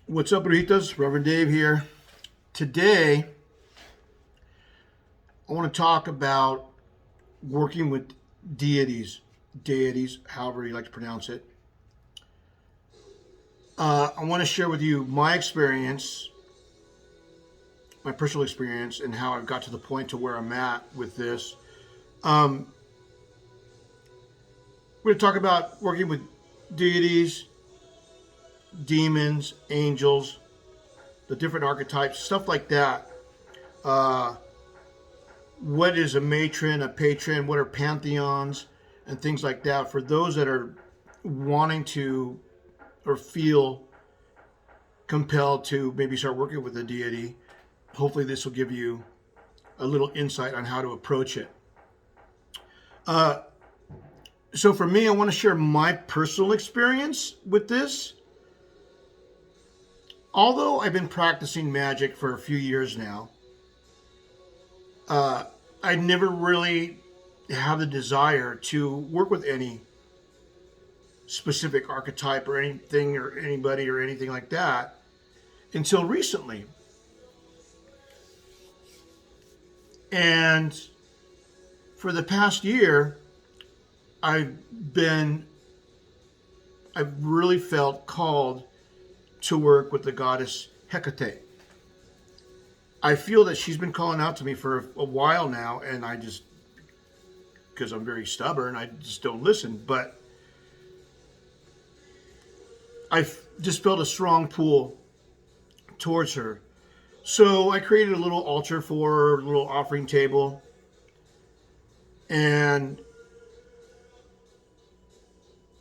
What's up, Ritas? Reverend Dave here. Today, I want to talk about working with deities, however you like to pronounce it. I want to share with you my experience, my personal experience, and how I've got to the point to where I'm at with this. We're going to talk about working with deities, demons, angels, the different archetypes, stuff like that. Uh, what is a matron, a patron, what are pantheons, and things like that for those that are wanting to or feel compelled to maybe start working with a deity. Hopefully, this will give you a little insight on how to approach it. Uh, so, for me, I want to share my personal experience with this. Although I've been practicing magic for a few years now, I never really have the desire to work with any specific archetype or anything or anybody or anything like that until recently. And for the past year, I've really felt called to work with the goddess Hecate. I feel that she's been calling out to me for a while now, and I just, because I'm very stubborn, I just don't listen. But I've just felt a strong pull towards her. So I created a little altar for her, a little offering table, and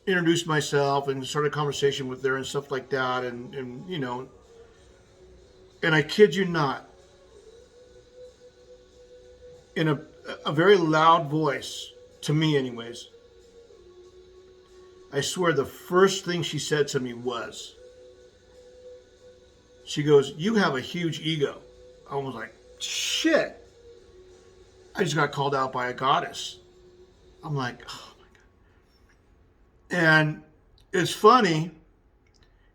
introduced myself and started a conversation with her and stuff like that. And you know, and I kid you not, in a very loud voice, to me anyways, I swear the first thing she said to me was, she goes, "You have a huge ego." I was like, shit. I just got called out by a goddess. I'm like, oh my God. And it's funny.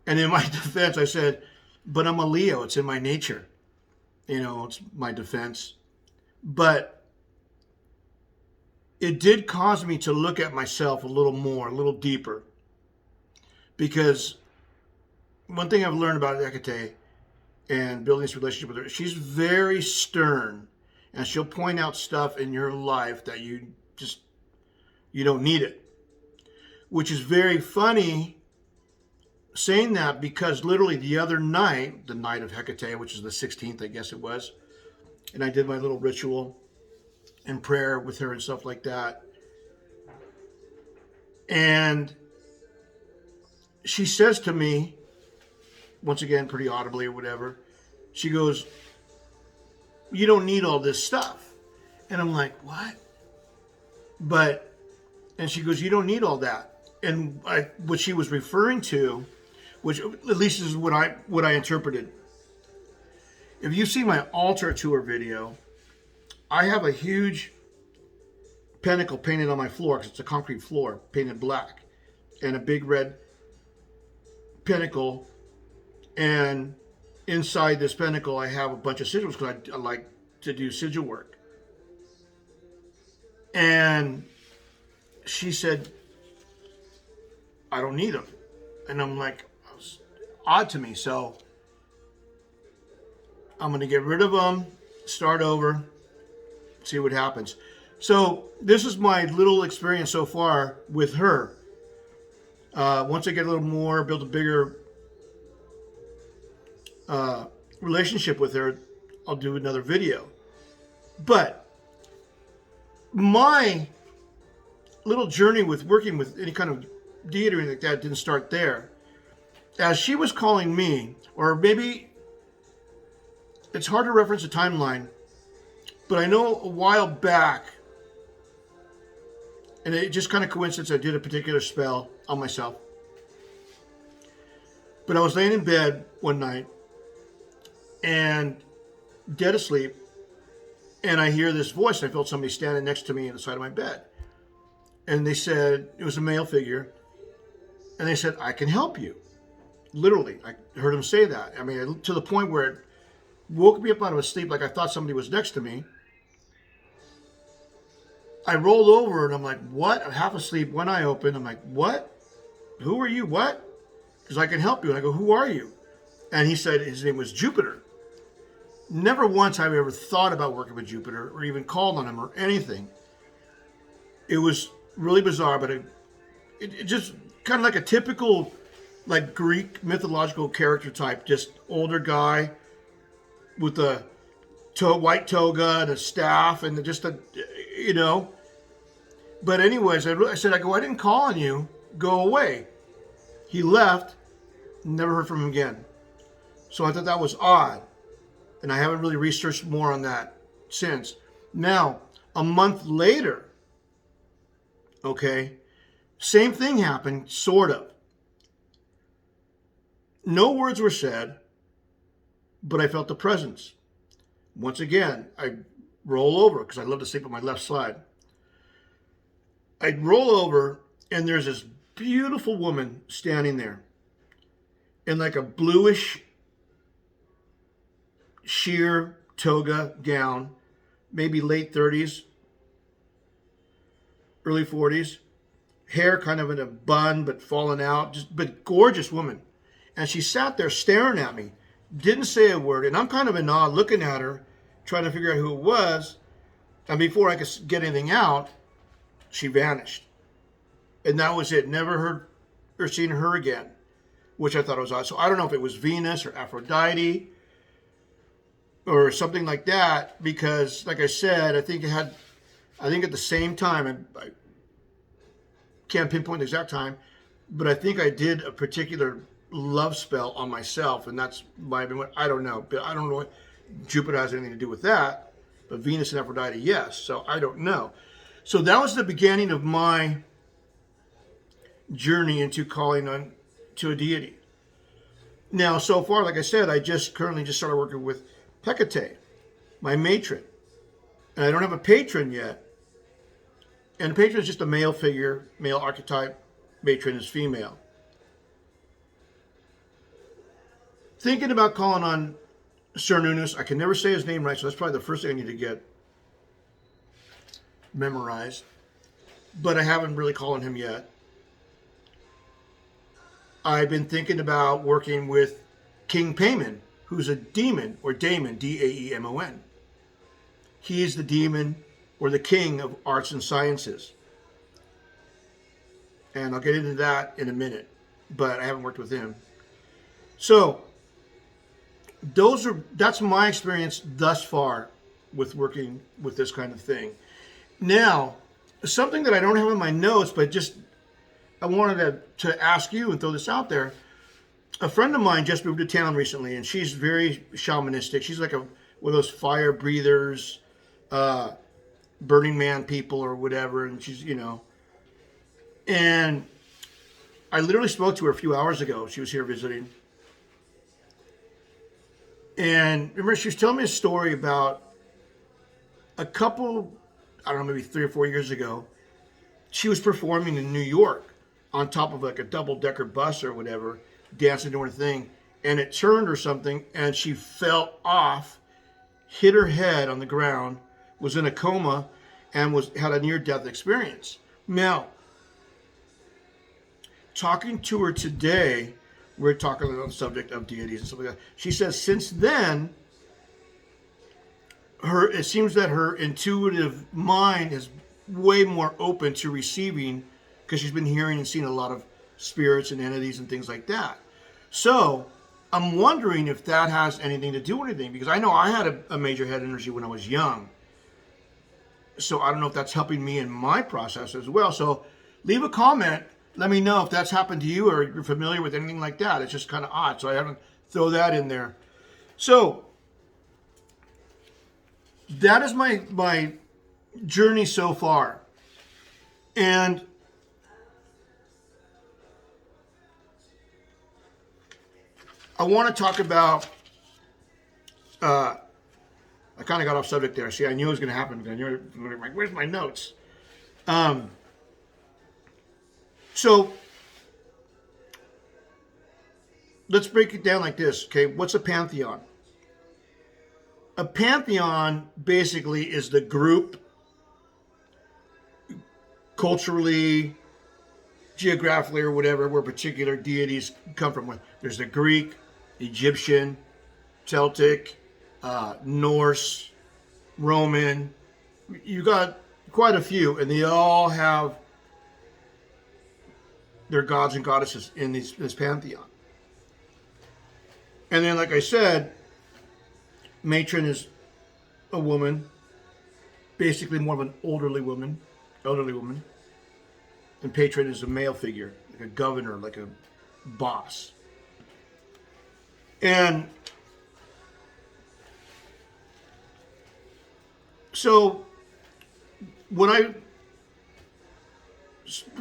And in my defense, I said, but I'm a Leo. It's in my nature. You know, it's my defense. But it did cause me to look at myself a little more, a little deeper. Because one thing I've learned about Hecate and building this relationship with her, she's very stern. And she'll point out stuff in your life that you don't need it. Which is very funny saying that, because literally the other night, the night of Hecate, which is the 16th, I guess it was, and I did my little ritual and prayer with her and stuff like that. And she says to me, once again, pretty audibly or whatever, she goes, "You don't need all this stuff." And I'm like, what? And she goes, "You don't need all that." And what she was referring to, which at least is what I interpreted. If you see my altar tour video, I have a huge pentacle painted on my floor, because it's a concrete floor, painted black, and a big red pentacle. And inside this pentacle, I have a bunch of sigils, because I like to do sigil work. And she said, "I don't need them." And I'm like, it was odd to me. So I'm going to get rid of them, start over, see what happens. So this is my little experience so far with her. Once I get a little more, build a bigger relationship with her, I'll do another video. But my little journey with working with any kind of deity or anything like that didn't start there. As she was calling me, or maybe it's hard to reference a timeline, but I know a while back, and it just kind of coincidence, I did a particular spell on myself. But I was laying in bed one night and dead asleep, and I hear this voice. I felt somebody standing next to me on the side of my bed. And they said, it was a male figure, and they said, "I can help you." Literally, I heard him say that. I mean, to the point where it woke me up out of a sleep like I thought somebody was next to me. I rolled over and I'm like, what? I'm half asleep, one eye open. I'm like, what? Who are you? What? Because I can help you. And I go, who are you? And he said his name was Jupiter. Never once have I ever thought about working with Jupiter or even called on him or anything. It was really bizarre, but it just kind of like a typical like Greek mythological character type, just older guy with a white toga and a staff and just a, you know. But anyways, I said, I didn't call on you. Go away. He left. Never heard from him again. So I thought that was odd. And I haven't really researched more on that since. Now, a month later, okay, same thing happened, sort of. No words were said, but I felt the presence. Once again, I roll over because I love to sleep on my left side. I roll over and there's this beautiful woman standing there in like a bluish sheer toga gown, maybe late 30s, early 40s, hair kind of in a bun but falling out, but gorgeous woman. And she sat there staring at me, didn't say a word, and I'm kind of in awe looking at her, trying to figure out who it was. And before I could get anything out, she vanished. And that was it. Never heard or seen her again, which I thought was odd. So I don't know if it was Venus or Aphrodite or something like that, because like I said, I think at the same time, I can't pinpoint the exact time, but I think I did a particular love spell on myself, and that's might have been what, I don't know. But I don't know what Jupiter has anything to do with that, but Venus and Aphrodite, yes. So I don't know. So that was the beginning of my journey into calling on to a deity. Now, so far, like I said, I currently started working with Hecate, my matron. And I don't have a patron yet. And the patron is just a male figure, male archetype. Matron is female. Thinking about calling on Cernunnos. I can never say his name right, so that's probably the first thing I need to get memorized. But I haven't really called on him yet. I've been thinking about working with King Payman, who's a demon, or daemon, D-A-E-M-O-N. He is the demon or the king of arts and sciences. And I'll get into that in a minute, but I haven't worked with him. So that's my experience thus far with working with this kind of thing. Now, something that I don't have in my notes, but just I wanted to ask you and throw this out there. A friend of mine just moved to town recently, and she's very shamanistic. She's like one of those fire breathers, Burning Man people or whatever, and she's, and I literally spoke to her a few hours ago. She was here visiting. And remember, she was telling me a story about a couple, I don't know, maybe 3 or 4 years ago. She was performing in New York on top of like a double-decker bus or whatever, dancing doing her thing, and it turned or something, and she fell off, hit her head on the ground, was in a coma, and had a near-death experience. Now, talking to her today, we're talking about the subject of deities and stuff like that. She says since then, it seems that her intuitive mind is way more open to receiving, because she's been hearing and seeing a lot of spirits and entities and things like that. So I'm wondering if that has anything to do with anything, because I know I had a major head energy when I was young. So I don't know if that's helping me in my process as well. So leave a comment. Let me know if that's happened to you or you're familiar with anything like that. It's just kind of odd. So I haven't throw that in there. So that is my journey so far. And I want to talk about, I kind of got off subject there. See, I knew it was going to happen. I knew, like, where's my notes? So let's break it down like this, okay? What's a pantheon? A pantheon basically is the group, culturally, geographically, or whatever, where particular deities come from. There's the Greek, Egyptian, Celtic, Norse, Roman. You got quite a few, and they all have their gods and goddesses in this pantheon. And then, like I said, matron is a woman, basically more of an elderly woman, and patron is a male figure, like a governor, like a boss. And so when I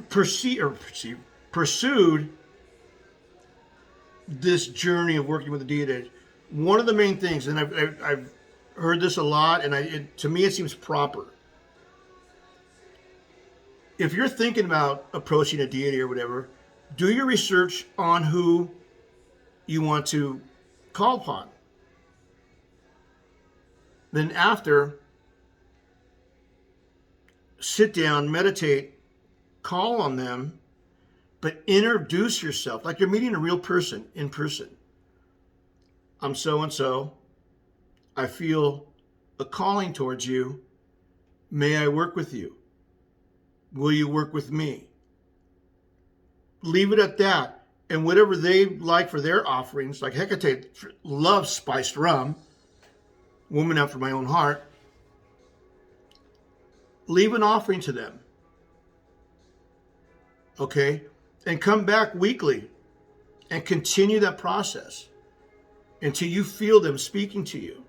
pursued this journey of working with the deity, one of the main things, and I've heard this a lot, and to me it seems proper. If you're thinking about approaching a deity or whatever, do your research on who you want to call upon. Then after, sit down, meditate, call on them, but introduce yourself like you're meeting a real person in person. I'm so-and-so. I feel a calling towards you. May I work with you? Will you work with me? Leave it at that. And whatever they like for their offerings, like Hecate loves spiced rum, woman after my own heart, leave an offering to them. Okay? And come back weekly and continue that process until you feel them speaking to you.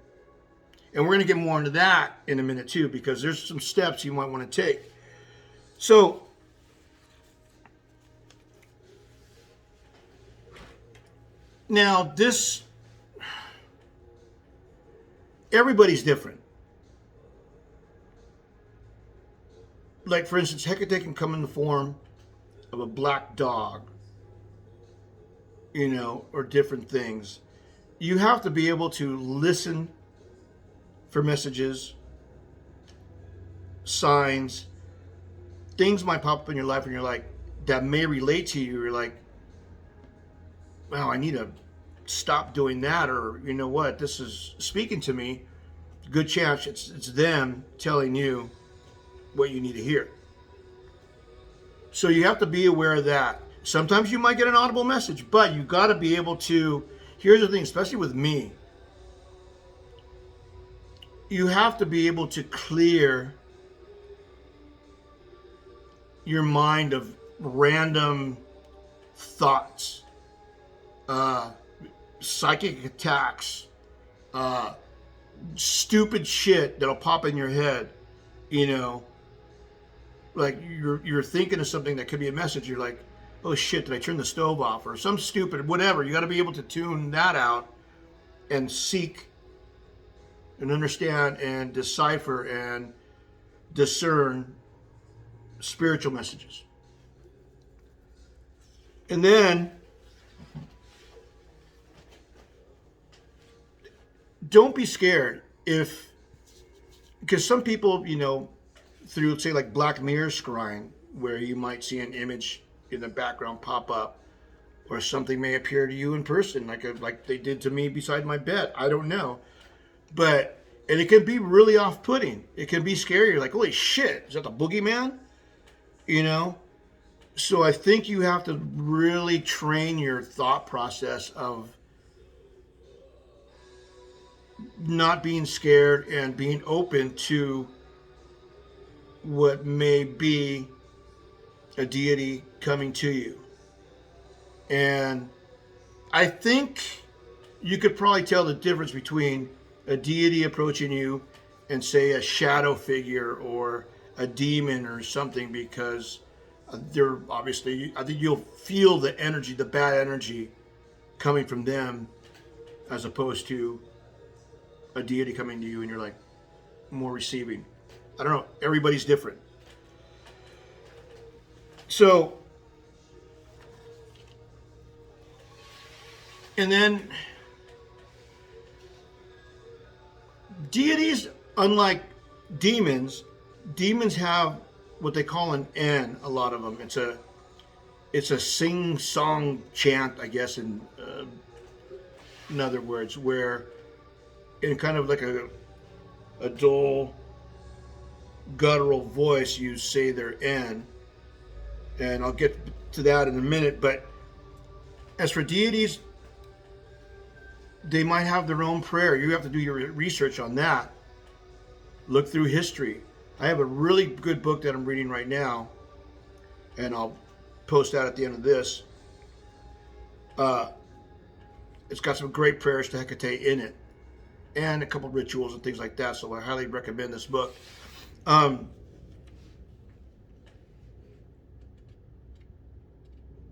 And we're going to get more into that in a minute too, because there's some steps you might want to take. So, now everybody's different. Like, for instance, Hecate can come in the form of a black dog, or different things. You have to be able to listen for messages, signs, things might pop up in your life and you're like, that may relate to you. You're like, wow, I need to stop doing that. Or, you know what, this is speaking to me. Good chance it's them telling you what you need to hear. So you have to be aware of that. Sometimes you might get an audible message, but you got to be able to, here's the thing, especially with me, you have to be able to clear your mind of random thoughts, psychic attacks, stupid shit that'll pop in your head, like you're thinking of something that could be a message. You're like, oh shit, did I turn the stove off? Or some stupid whatever. You got to be able to tune that out and seek and understand and decipher and discern spiritual messages. And then don't be scared because some people, through, say, like Black Mirror scrying, where you might see an image in the background pop up, or something may appear to you in person, like they did to me beside my bed. I don't know. And it can be really off-putting. It can be scary. You're like, holy shit, is that the boogeyman? So I think you have to really train your thought process of not being scared and being open to what may be a deity coming to you. And I think you could probably tell the difference between a deity approaching you and, say, a shadow figure or a demon or something, because they're obviously, I think you'll feel the energy, the bad energy coming from them, as opposed to a deity coming to you and you're like more receiving. I don't know. Everybody's different. So And then deities, unlike demons, demons have what they call an N. A lot of them. It's a sing-song chant, I guess, in other words, where in kind of like a dull, guttural voice, you say their N. And I'll get to that in a minute. But as for deities, they might have their own prayer. You have to do your research on that. Look through history. I have a really good book that I'm reading right now, and I'll post that at the end of this. It's got some great prayers to Hecate in it, and a couple rituals and things like that. So I highly recommend this book.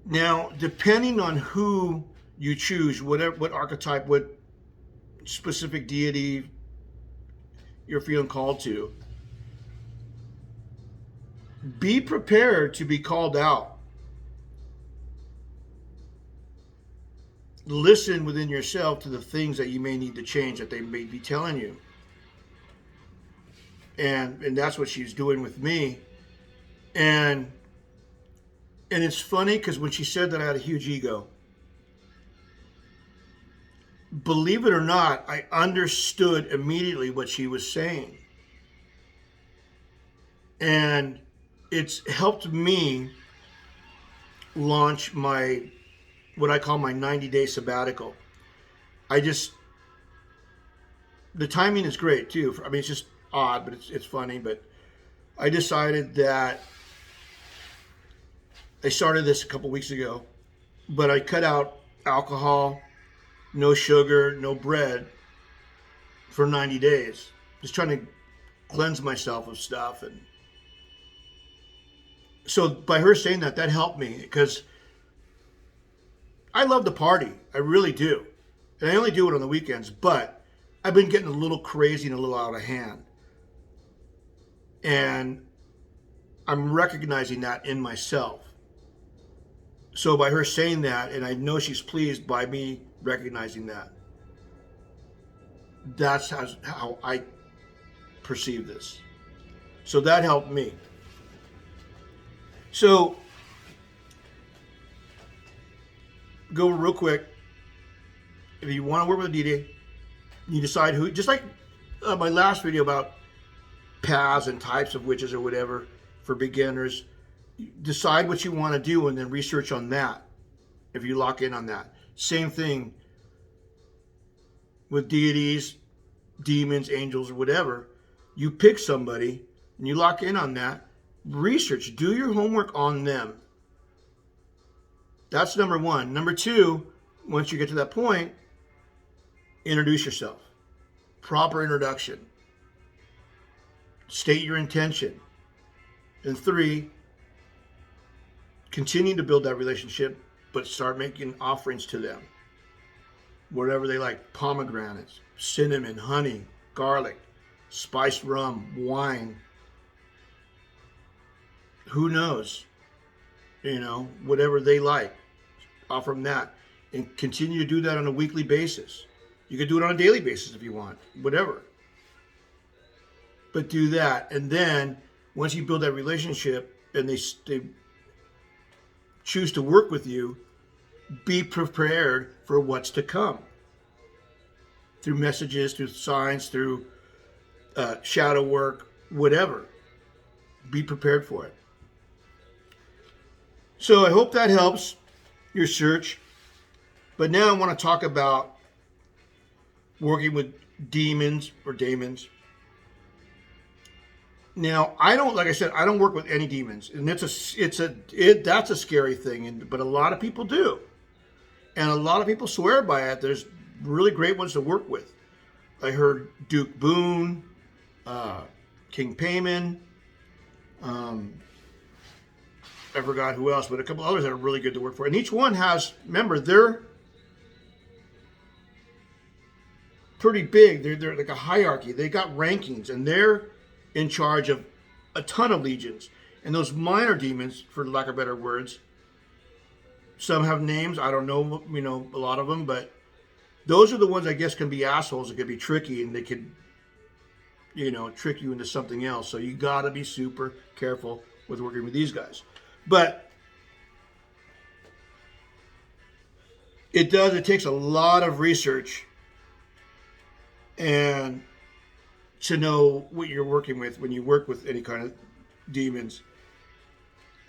Now, depending on who you choose, what archetype, what specific deity you're feeling called to, be prepared to be called out. Listen within yourself to the things that you may need to change, that they may be telling you. And that's what she's doing with me. And it's funny because when she said that I had a huge ego, believe it or not, I understood immediately what she was saying. And it's helped me launch what I call my 90-day sabbatical. The timing is great too. I mean, it's just odd, but it's funny. But I decided that I started this a couple weeks ago, but I cut out alcohol, no sugar, no bread for 90 days. Just trying to cleanse myself of stuff. And so by her saying that helped me, because I love to party. I really do. And I only do it on the weekends, but I've been getting a little crazy and a little out of hand. And I'm recognizing that in myself. So by her saying that, and I know she's pleased by me recognizing that, that's how I perceive this. So that helped me. So, go real quick. If you want to work with a deity, you decide who, just like my last video about paths and types of witches or whatever for beginners, decide what you want to do and then research on that if you lock in on that. Same thing with deities, demons, angels, or whatever. You pick somebody and you lock in on that. Research, do your homework on them. That's number one. Number two, once you get to that point, introduce yourself. Proper introduction. State your intention. And three, continue to build that relationship, but start making offerings to them. Whatever they like, pomegranates, cinnamon, honey, garlic, spiced rum, wine. Who knows? Whatever they like, offer them that. And continue to do that on a weekly basis. You could do it on a daily basis if you want, whatever. But do that. And then once you build that relationship and they choose to work with you, be prepared for what's to come. Through messages, through signs, through shadow work, whatever. Be prepared for it. So I hope that helps your search. But now I want to talk about working with demons or daemons. Now, I don't work with any demons, and that's a scary thing. But a lot of people do, and a lot of people swear by it. There's really great ones to work with. I heard Duke Boone, King Payman. I forgot who else, but a couple others that are really good to work for. And each one has, remember, they're pretty big. They're like a hierarchy. They got rankings, and they're in charge of a ton of legions. And those minor demons, for lack of better words, some have names. I don't know, a lot of them, but Those are the ones I guess can be assholes. It can be tricky, and they could, trick you into something else. So you got to be super careful with working with these guys. But it takes a lot of research and to know what you're working with when you work with any kind of demons.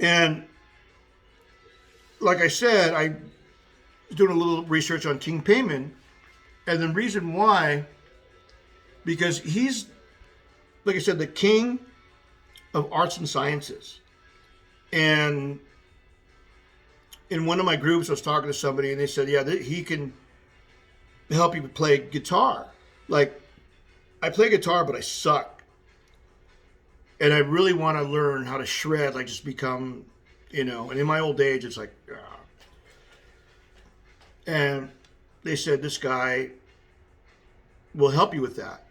And like I said, I was doing a little research on King Payman, and the reason why, because he's, like I said, the king of arts and sciences. And in one of my groups, I was talking to somebody, and they said, yeah, he can help you play guitar. Like, I play guitar, but I suck. And I really want to learn how to shred, like just become, and in my old age, it's like, And they said, this guy will help you with that.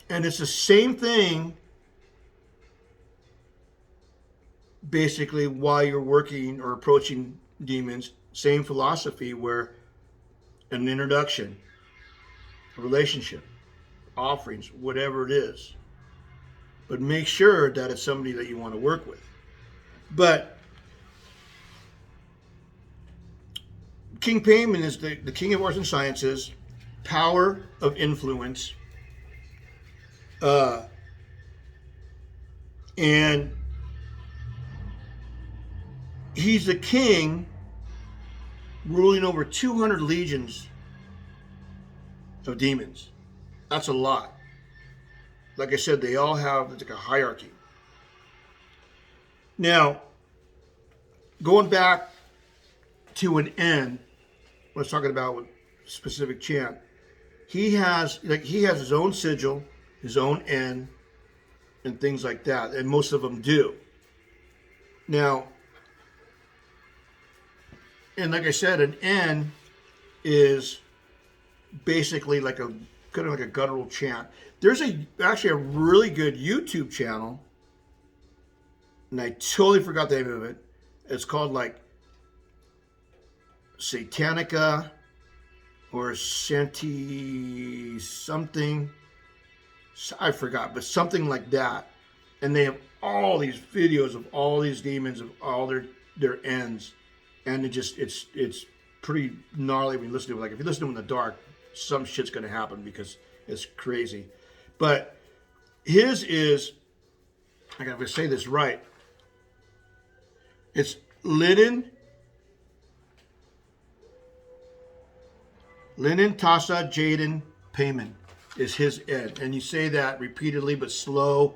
And it's the same thing, basically, while you're working or approaching demons. Same philosophy, where an introduction, a relationship, offerings, whatever it is. But make sure that it's somebody that you want to work with. But King Payman is the king of arts and sciences, power of influence, and he's the king ruling over 200 legions of demons. That's a lot. Like I said, they all have, it's like a hierarchy. Now, going back to an N, I was talking about with specific chant, he has his own sigil, his own N, and things like that, and most of them do. Now, and like I said, an N is basically like a kind of like a guttural chant. There's actually a really good YouTube channel, and I totally forgot the name of it. It's called like Satanica or Santi something. I forgot, but something like that. And they have all these videos of all these demons, of all their ends, and it's pretty gnarly when you listen to it. Like if you listen to them in the dark, some shit's going to happen because it's crazy. But his is, I gotta say this right. It's Linen Tassa Jaden Payman is his end. And you say that repeatedly but slow.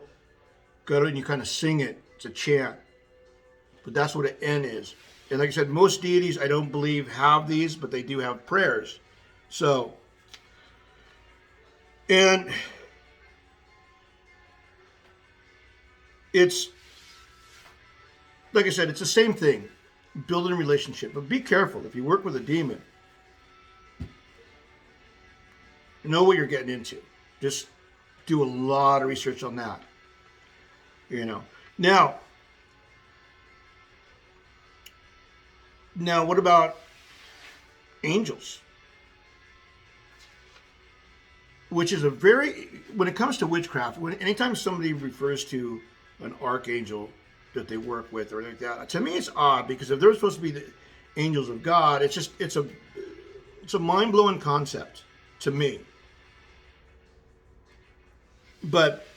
Go and you kind of sing it. It's a chant. But that's what an N is. And like I said, most deities I don't believe have these, but they do have prayers. So, and it's, like I said, it's the same thing. Building a relationship. But be careful. If you work with a demon, know what you're getting into. Just do a lot of research on that. Now what about angels? Which is when it comes to witchcraft, anytime somebody refers to an archangel that they work with or like that, to me it's odd, because if they're supposed to be the angels of God, it's a mind-blowing concept to me. But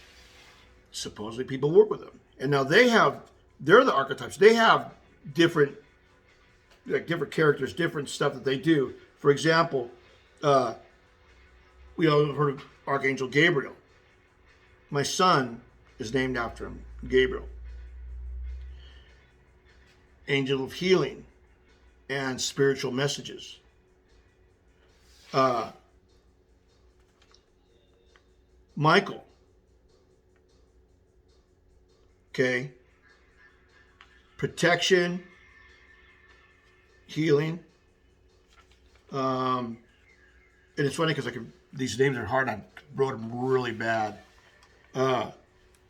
supposedly people work with them, and now they're the archetypes. They have different characters, different stuff that they do. For example, we all heard of Archangel Gabriel. My son is named after him, Gabriel. Angel of healing and spiritual messages. Michael. Okay. Protection, healing. And it's funny because these names are hard. I wrote them really bad.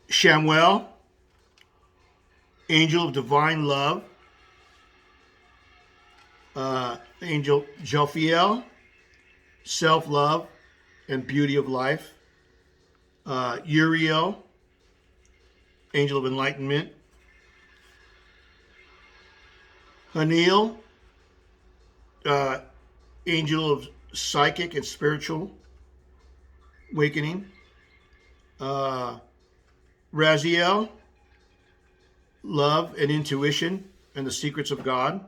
Shamuel, Angel of Divine Love. Angel Jophiel, self-love and beauty of life. Uriel, angel of enlightenment. Haniel, angel of psychic and spiritual awakening. Raziel, love and intuition and the secrets of God.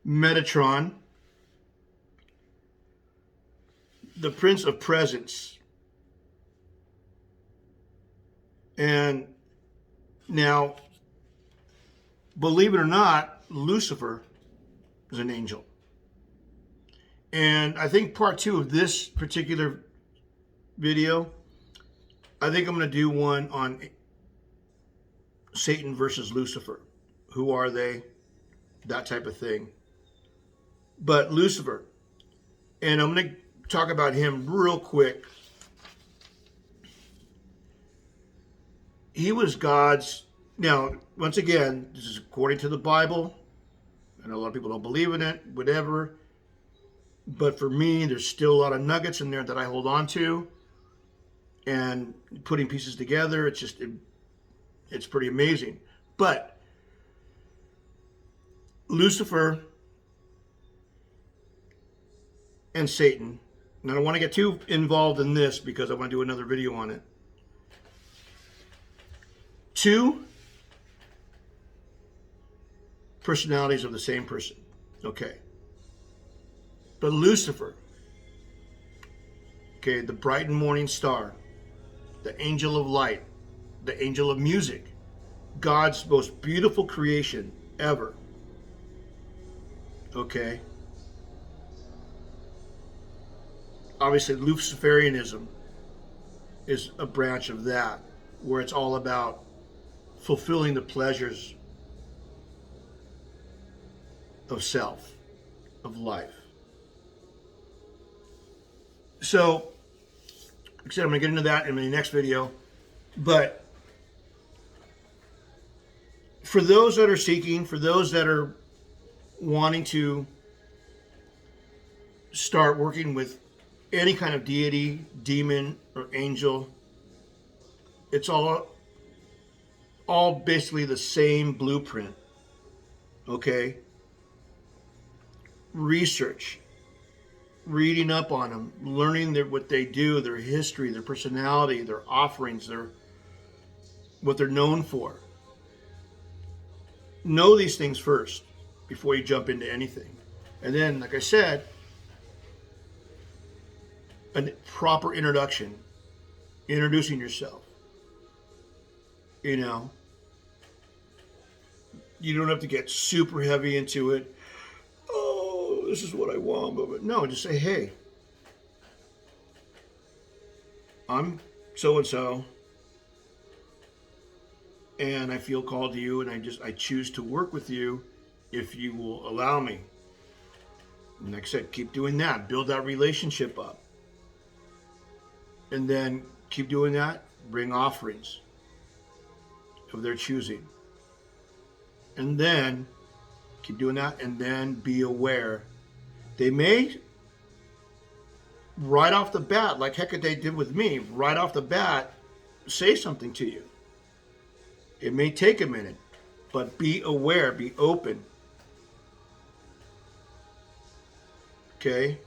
Metatron, the Prince of Presence. And now, believe it or not, Lucifer is an angel. And I think part 2 of this particular video, I think I'm going to do one on Satan versus Lucifer. Who are they? That type of thing. But Lucifer, and I'm going to talk about him real quick. He was God's, now, once again, this is according to the Bible. I know a lot of people don't believe in it, whatever. But for me, there's still a lot of nuggets in there that I hold on to. And putting pieces together, it's just, it's pretty amazing. But Lucifer and Satan, and I don't want to get too involved in this because I want to do another video on it. 2 personalities of the same person. Okay. But Lucifer, okay, the bright and morning star, the angel of light, the angel of music, God's most beautiful creation ever. Okay. Obviously, Luciferianism is a branch of that, where it's all about fulfilling the pleasures of self, of life. So, like I said, I'm going to get into that in the next video. But for those that are seeking, for those that are wanting to start working with any kind of deity, demon, or angel, it's all basically the same blueprint. Okay? Research, reading up on them, learning what they do, their history, their personality, their offerings, what they're known for. Know these things first before you jump into anything. And then, like I said, a proper introduction, introducing yourself. You know, you don't have to get super heavy into it. Oh, this is what I want. But no, just say, hey, I'm so-and-so, and I feel called to you, and I choose to work with you if you will allow me. And like I said, keep doing that. Build that relationship up. And then keep doing that. Bring offerings of their choosing. And then keep doing that, and then be aware. They may, right off the bat, like Hecate did with me, right off the bat, say something to you. It may take a minute, but be aware, be open. Okay?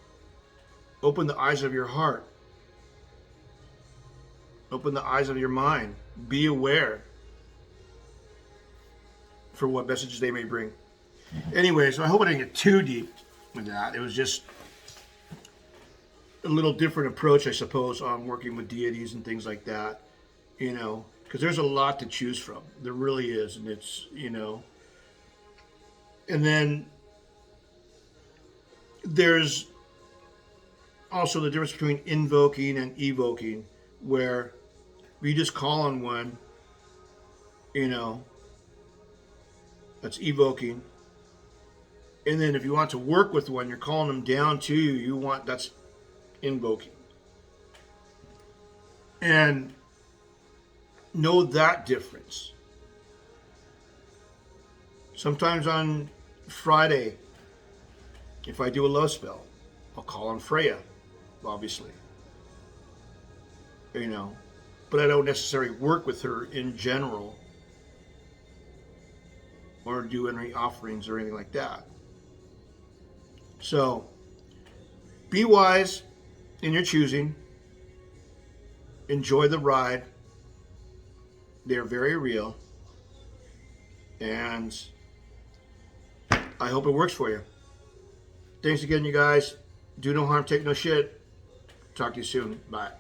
Open the eyes of your heart. Open the eyes of your mind. Be aware for what messages they may bring. Anyway, so I hope I didn't get too deep with that. It was just a little different approach, I suppose, on working with deities and things like that. You know, because there's a lot to choose from. There really is. And it's, you know. And then there's also the difference between invoking and evoking, where you just call on one, you know, that's evoking. And then if you want to work with one, you're calling them down to you, that's invoking. And know that difference. Sometimes on Friday, if I do a love spell, I'll call on Freya, obviously. You know, but I don't necessarily work with her in general or do any offerings or anything like that. So be wise in your choosing. Enjoy the ride. They're very real. And I hope it works for you. Thanks again, you guys. Do no harm, take no shit. Talk to you soon. Bye.